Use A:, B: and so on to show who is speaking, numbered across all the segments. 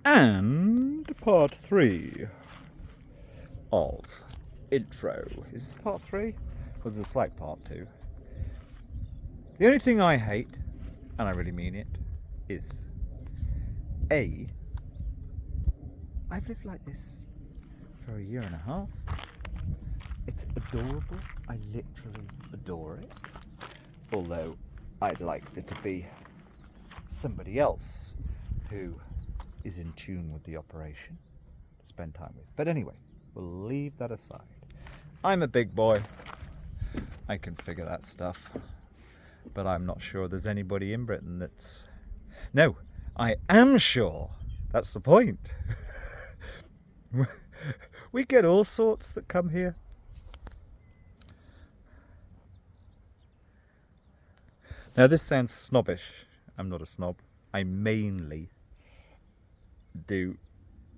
A: And part 3 of intro. Is this part 3? Or is this like part 2? The only thing I hate, and I really mean it, is I've lived like this for a year and a half. It's adorable. I literally adore it. Although I'd like there to be somebody else who is in tune with the operation to spend time with. But anyway, we'll leave that aside. I'm a big boy. I can figure that stuff. But I'm not sure there's anybody in Britain that's... No, I am sure. That's the point. We get all sorts that come here. Now this sounds snobbish. I'm not a snob. I mainly do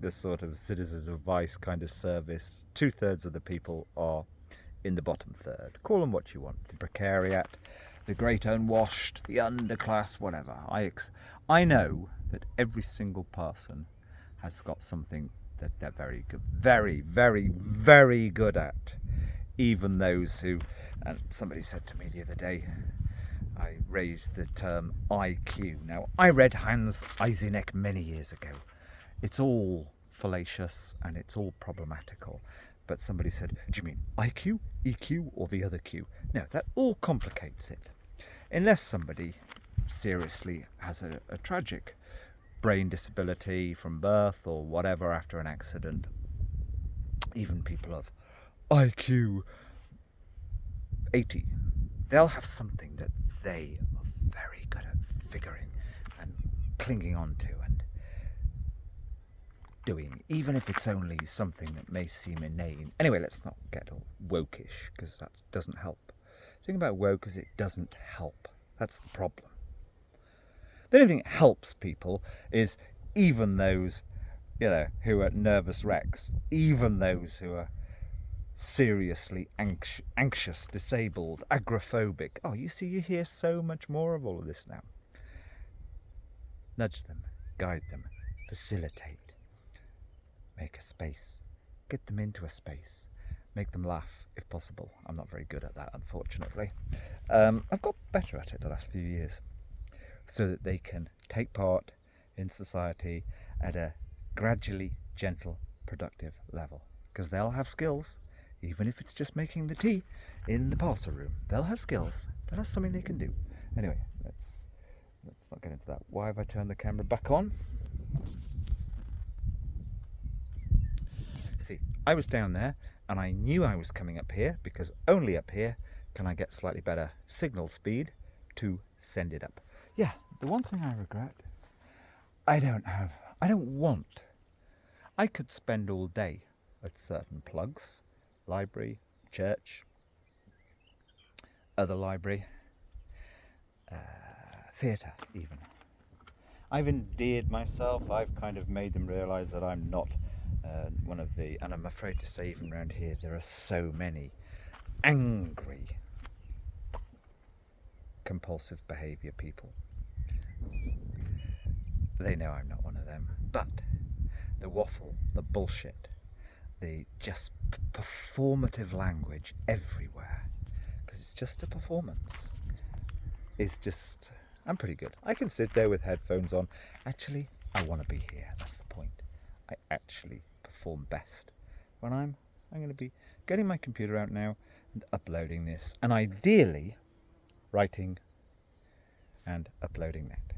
A: this sort of citizens advice kind of service. 2/3 of the people are in the bottom third. Call them what you want. The precariat, the great unwashed, the underclass, whatever. I know that every single person has got something that they're very good, very, very, very good at. Even those who, and somebody said to me the other day, I raised the term IQ. Now, I read Hans Eysenck many years ago. It's all fallacious and it's all problematical. But somebody said, do you mean IQ, EQ, or the other Q? No, that all complicates it. Unless somebody seriously has a tragic brain disability from birth or whatever after an accident. Even people of IQ 80, they'll have something that they are very good at figuring and clinging on to and doing, even if it's only something that may seem inane. Anyway, let's not get all wokish, because that doesn't help. The thing about woke is it doesn't help. That's the problem. The only thing that helps people is even those, who are nervous wrecks, even those who are seriously anxious, disabled, agoraphobic. Oh, you hear so much more of all of this now. Nudge them, guide them, facilitate, make a space, get them into a space, make them laugh if possible. I'm not very good at that, unfortunately. I've got better at it the last few years, so that they can take part in society at a gradually gentle, productive level, because they'll have skills. Even if it's just making the tea in the parcel room, they'll have skills. They'll have something they can do. Anyway, let's not get into that. Why have I turned the camera back on? See, I was down there and I knew I was coming up here because only up here can I get slightly better signal speed to send it up. Yeah, the one thing I regret, I could spend all day at certain plugs. Library, church, other library, theatre even. I've endeared myself. I've kind of made them realise that I'm not one of the, and I'm afraid to say even around here there are so many angry, compulsive behaviour people. They know I'm not one of them. But the waffle, the bullshit, the just performative language everywhere, because it's just a performance, is just, I'm pretty good. I can sit there with headphones on. Actually, I want to be here. That's the point. I actually perform best when I'm going to be getting my computer out now and uploading this, and ideally writing and uploading that.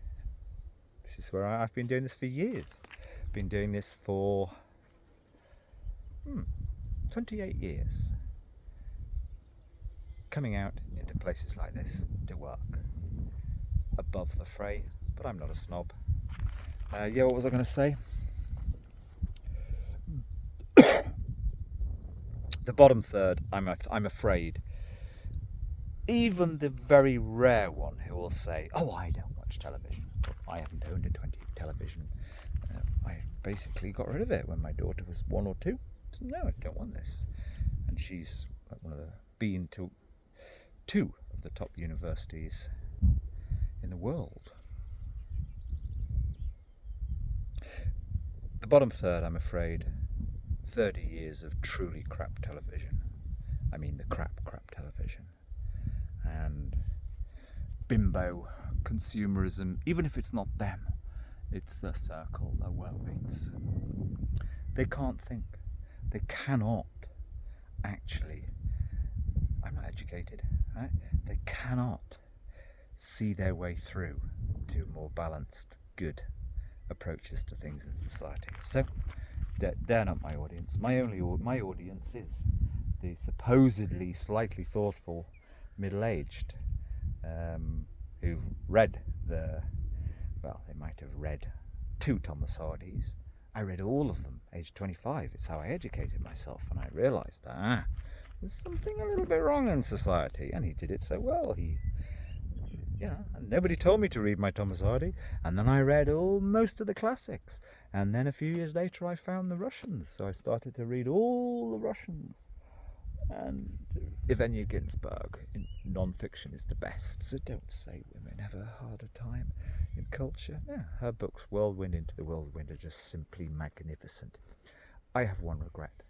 A: This is where I've been doing this for years. I've been doing this for 28 years, coming out into places like this to work above the fray, but I'm not a snob. What was I going to say? The bottom third, I'm afraid, even the very rare one who will say, oh, I don't watch television. I haven't owned a 20 television. I basically got rid of it when my daughter was 1 or 2. So, no, I don't want this. And she's been to 2 of the top universities in the world. bottom third, I'm afraid, 30 years of truly crap television. I mean the crap television. And bimbo consumerism, even if it's not them, it's the circle, the whirlwinds. They can't think. They cannot actually, I'm not educated, right? They cannot see their way through to more balanced, good approaches to things in society. So they're not my audience. My audience is the supposedly slightly thoughtful middle-aged who've read they might have read 2 Thomas Hardys. I read all of them, age 25. It's how I educated myself, and I realised that there's something a little bit wrong in society, and he did it so well. And nobody told me to read my Thomas Hardy, and then I read most of the classics, and then a few years later I found the Russians, so I started to read all the Russians. And Evgenia Ginsberg in non-fiction is the best, so don't say women have a harder time in culture. No, her books, Whirlwind Into the Whirlwind, are just simply magnificent. I have one regret.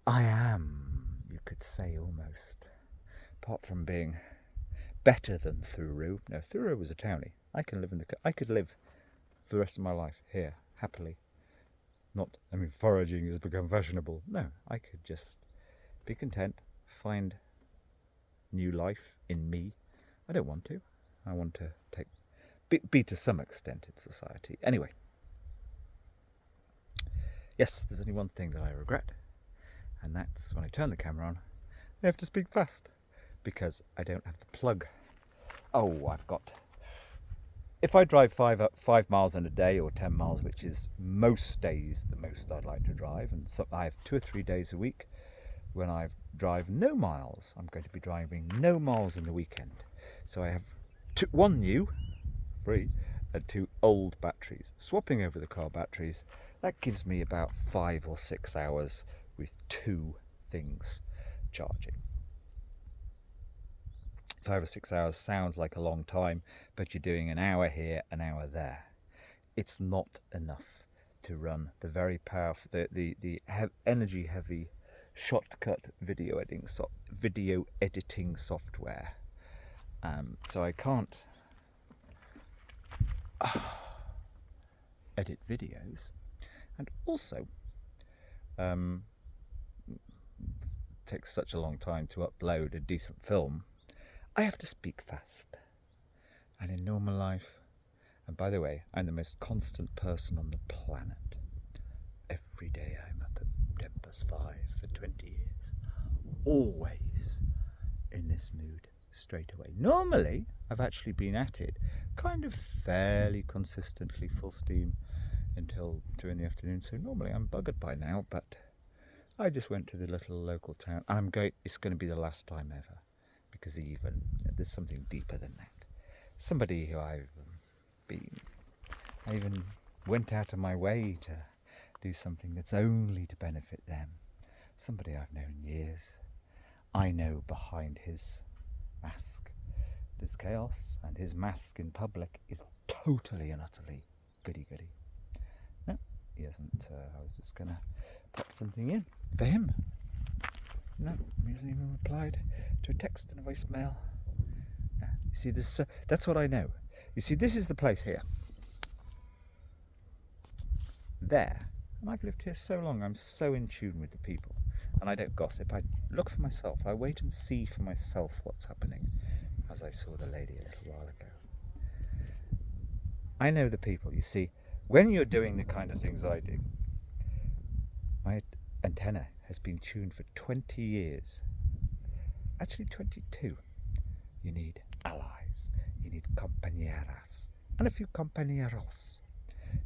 A: I am, you could say almost, apart from being better than Thuru. No, Thuru was a townie. I could live for the rest of my life here, happily. Foraging has become fashionable. No, I could just be content, find new life in me. I don't want to. I want to be to some extent in society. Anyway, yes, there's only one thing that I regret, and that's when I turn the camera on, I have to speak fast, because I don't have the plug. If I drive 5 miles in a day, or 10 miles, which is most days the most I'd like to drive, and so I have 2 or 3 days a week when I drive no miles. I'm going to be driving no miles in the weekend. So I have 1 new, free, and 2 old batteries. Swapping over the car batteries, that gives me about 5 or 6 hours with 2 things charging. 5 or 6 hours sounds like a long time, but you're doing an hour here, an hour there. It's not enough to run the very powerful, the energy heavy Shotcut video editing software. So I can't edit videos, and also it takes such a long time to upload a decent film. I have to speak fast. And in normal life, and by the way, I'm the most constant person on the planet. Every day I'm up at 5 for 20 years. Always in this mood straight away. Normally, I've actually been at it kind of fairly consistently full steam until 2 in the afternoon. So normally I'm buggered by now, but I just went to the little local town. And it's going to be the last time ever. Because there's something deeper than that. Somebody who I even went out of my way to do something that's only to benefit them. Somebody I've known years. I know behind his mask there's chaos, and his mask in public is totally and utterly goody-goody. No, he hasn't. I was just going to pop something in for him. No, he hasn't even replied to a text and a voicemail. Yeah, you see, that's what I know. You see, this is the place here. There. And I've lived here so long, I'm so in tune with the people. And I don't gossip, I look for myself. I wait and see for myself what's happening, as I saw the lady a little while ago. I know the people. You see, when you're doing the kind of things I do, my antenna has been tuned for 20 years. Actually 22. You need allies, you need compañeras, and a few compañeros.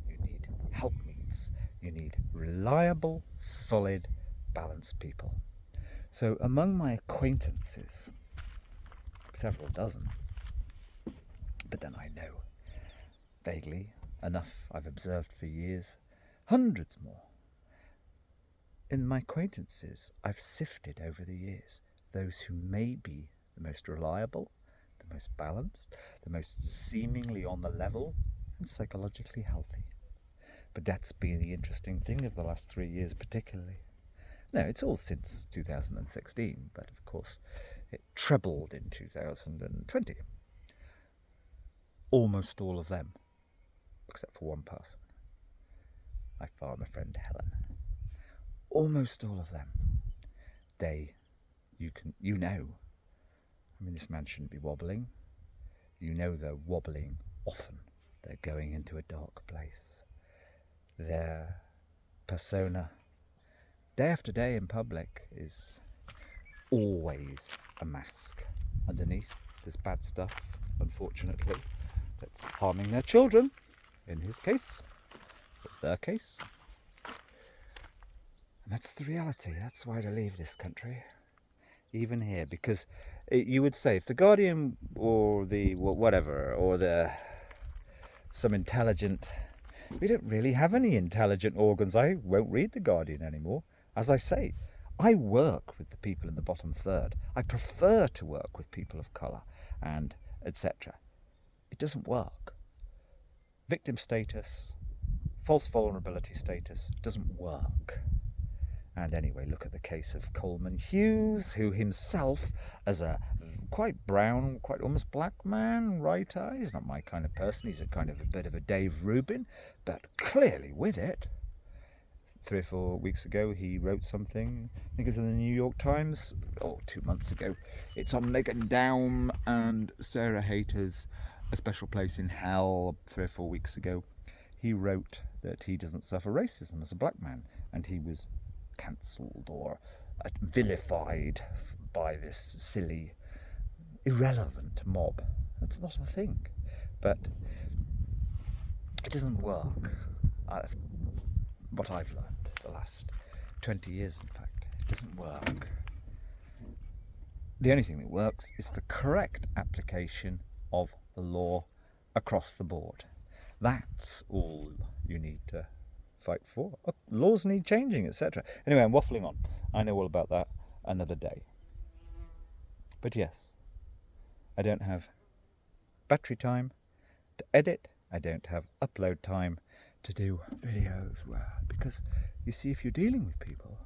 A: You need helpmeets, you need reliable, solid, balanced people. So among my acquaintances, several dozen, but then I know vaguely enough I've observed for years, hundreds more. In my acquaintances, I've sifted over the years those who may be the most reliable, the most balanced, the most seemingly on the level, and psychologically healthy. But that's been the interesting thing of the last 3 years particularly. No, it's all since 2016, but of course it trebled in 2020. Almost all of them, except for one person, my farmer friend Helen. Almost all of them. You know, I mean, this man shouldn't be wobbling. You know they're wobbling often. They're going into a dark place. Their persona, day after day in public, is always a mask. Underneath, there's bad stuff, unfortunately, that's harming their children, in his case, or their case. And that's the reality. That's why I leave this country, even here, because you would say if the Guardian or the whatever, or some intelligent, we don't really have any intelligent organs. I won't read the Guardian anymore. As I say, I work with the people in the bottom third. I prefer to work with people of colour and etc. It doesn't work. Victim status, false vulnerability status doesn't work. And anyway, look at the case of Coleman Hughes, who himself, as a quite brown, quite almost black man, writer, he's not my kind of person, he's a kind of a bit of a Dave Rubin, but clearly with it. 3 or 4 weeks ago, he wrote something, I think it was in the New York Times, 2 months ago. It's on Megan Daum and Sarah Hayter's A Special Place in Hell 3 or 4 weeks ago. He wrote that he doesn't suffer racism as a black man, and he was cancelled or vilified by this silly, irrelevant mob. That's not a thing, but it doesn't work. That's what I've learned the last 20 years, in fact. It doesn't work. The only thing that works is the correct application of the law across the board. That's all you need to fight for. Laws need changing, etc. Anyway, I'm waffling on. I know all about that another day. But yes, I don't have battery time to edit. I don't have upload time to do videos because you see, if you're dealing with people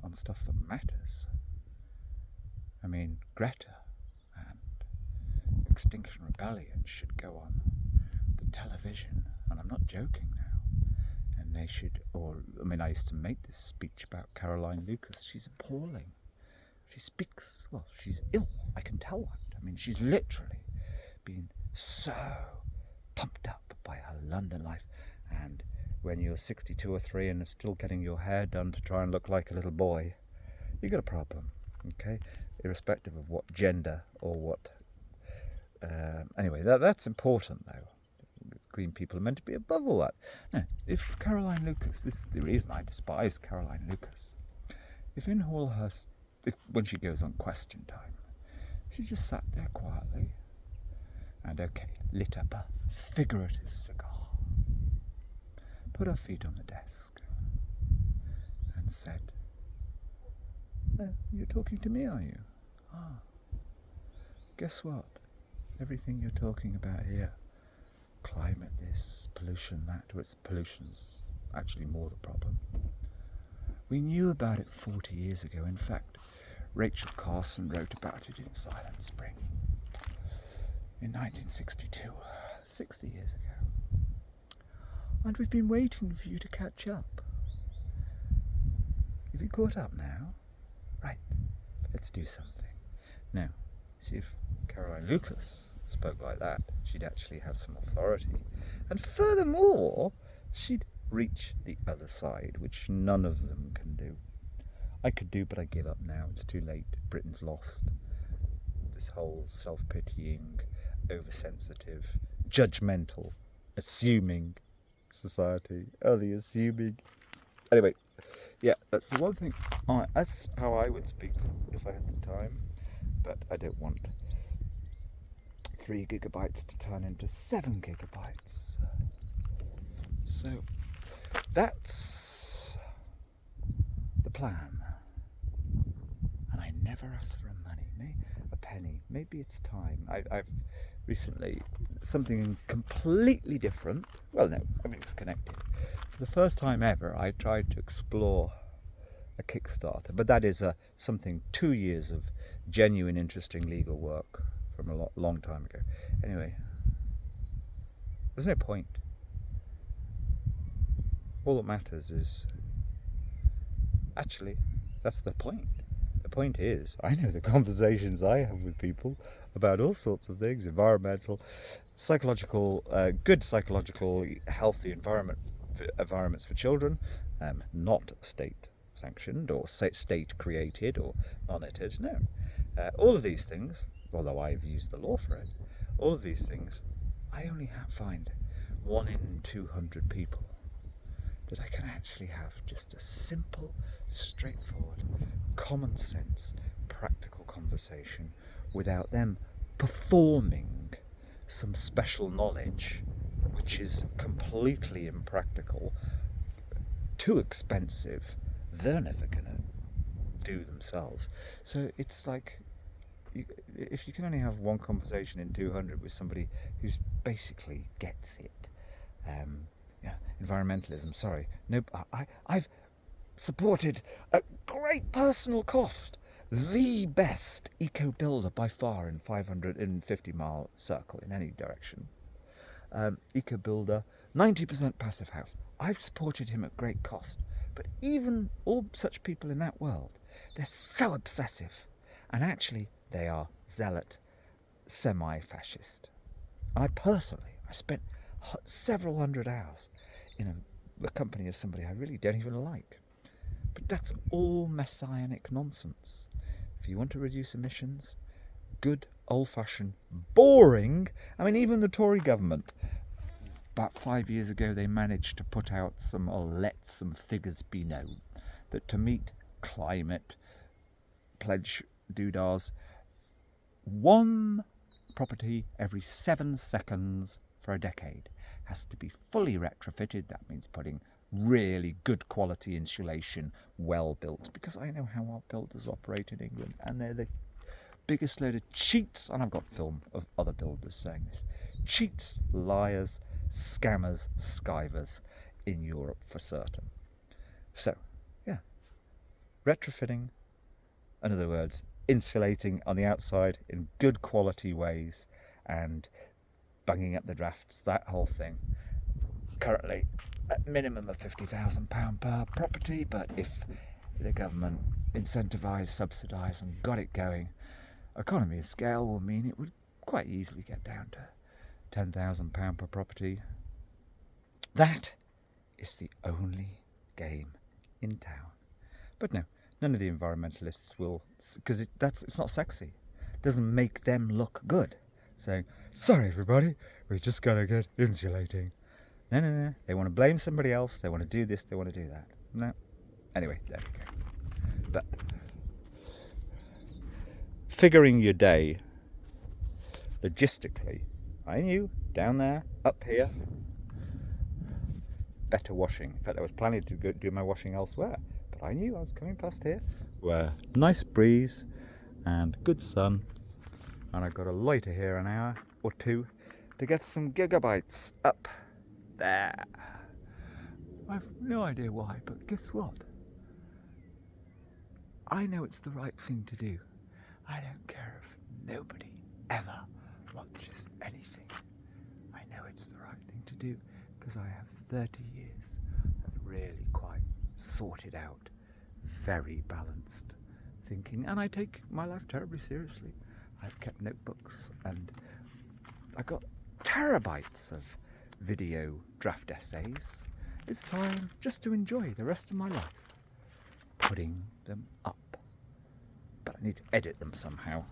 A: on stuff that matters, I mean, Greta and Extinction Rebellion should go on the television, and I'm not joking now. And they should, I used to make this speech about Caroline Lucas. She's appalling. She speaks, she's ill. I can tell that. I mean, she's literally been so pumped up by her London life. And when you're 62 or 3 and are still getting your hair done to try and look like a little boy, you got a problem, okay? Irrespective of what gender or what. Anyway, that's important though. Green people are meant to be above all that. Now, if Caroline Lucas, this is the reason I despise Caroline Lucas. If when she goes on Question Time, she just sat there quietly and lit up a figurative cigar, put her feet on the desk and said, "You're talking to me, are you? Guess what? Everything you're talking about here, climate this, pollution that, pollution's actually more the problem. We knew about it 40 years ago. In fact, Rachel Carson wrote about it in Silent Spring in 1962, 60 years ago. And we've been waiting for you to catch up. Have you caught up now? Right, let's do something. Now, see, if Caroline Lucas spoke like that, she'd actually have some authority. And furthermore, she'd reach the other side, which none of them can do. I could do, but I give up now. It's too late. Britain's lost. This whole self-pitying, oversensitive, judgmental, assuming society. The assuming. Anyway, yeah, that's the one thing. That's how I would speak if I had the time. But I don't want 3 gigabytes to turn into 7 gigabytes. So that's the plan. And I never ask for a penny, maybe it's time. I've recently, something completely different, well no, everything's connected. For the first time ever, I tried to explore a Kickstarter, but that is something 2 years of genuine interesting legal work from a long time ago. Anyway, there's no point. All that matters is, actually, that's the point. The point is, I know the conversations I have with people about all sorts of things, environmental, psychological, good psychological, healthy environments for children, not state sanctioned or state created or monitored, no. All of these things, although I've used the law for it, all of these things, I only find 1 in 200 people that I can actually have just a simple, straightforward, common sense, practical conversation without them performing some special knowledge which is completely impractical, too expensive, they're never gonna do themselves. So it's like, if you can only have one conversation in 200 with somebody who's basically gets it, environmentalism, sorry, no, I've supported at great personal cost the best eco builder by far in 550-mile circle in any direction. Eco builder, 90% passive house. I've supported him at great cost. But even all such people in that world, they're so obsessive. And actually, they are zealot, semi-fascist. I spent several hundred hours in the company of somebody I really don't even like. But that's all messianic nonsense. If you want to reduce emissions, good old-fashioned, boring, I mean, even the Tory government, about 5 years ago, they managed to put out let some figures be known, that to meet climate pledge doodahs, 1 property every 7 seconds for a decade has to be fully retrofitted. That means putting really good quality insulation, well built, because I know how our builders operate in England, and they're the biggest load of cheats, and I've got film of other builders saying this, cheats, liars, scammers, skivers in Europe for certain. So, yeah, retrofitting, in other words, insulating on the outside in good quality ways and bunging up the drafts, that whole thing. Currently, at minimum of £50,000 per property, but if the government incentivised, subsidised and got it going, economy of scale will mean it would quite easily get down to £10,000 per property. That is the only game in town. But no, none of the environmentalists will, because it's not sexy. It doesn't make them look good. Saying, sorry everybody, we've just got to get insulating. No. They want to blame somebody else. They want to do this. They want to do that. No. Anyway, there we go. But figuring your day logistically, I knew down there, up here, better washing. In fact, I was planning to go do my washing elsewhere, but I knew I was coming past here where nice breeze and good sun, and I got to loiter here an hour or two to get some gigabytes up there. I've no idea why, but guess what? I know it's the right thing to do. I don't care if nobody ever watches anything. I know it's the right thing to do because I have 30 years of really quite sorted out, very balanced thinking, and I take my life terribly seriously. I've kept notebooks and I got terabytes of video draft essays. It's time just to enjoy the rest of my life putting them up, but I need to edit them somehow.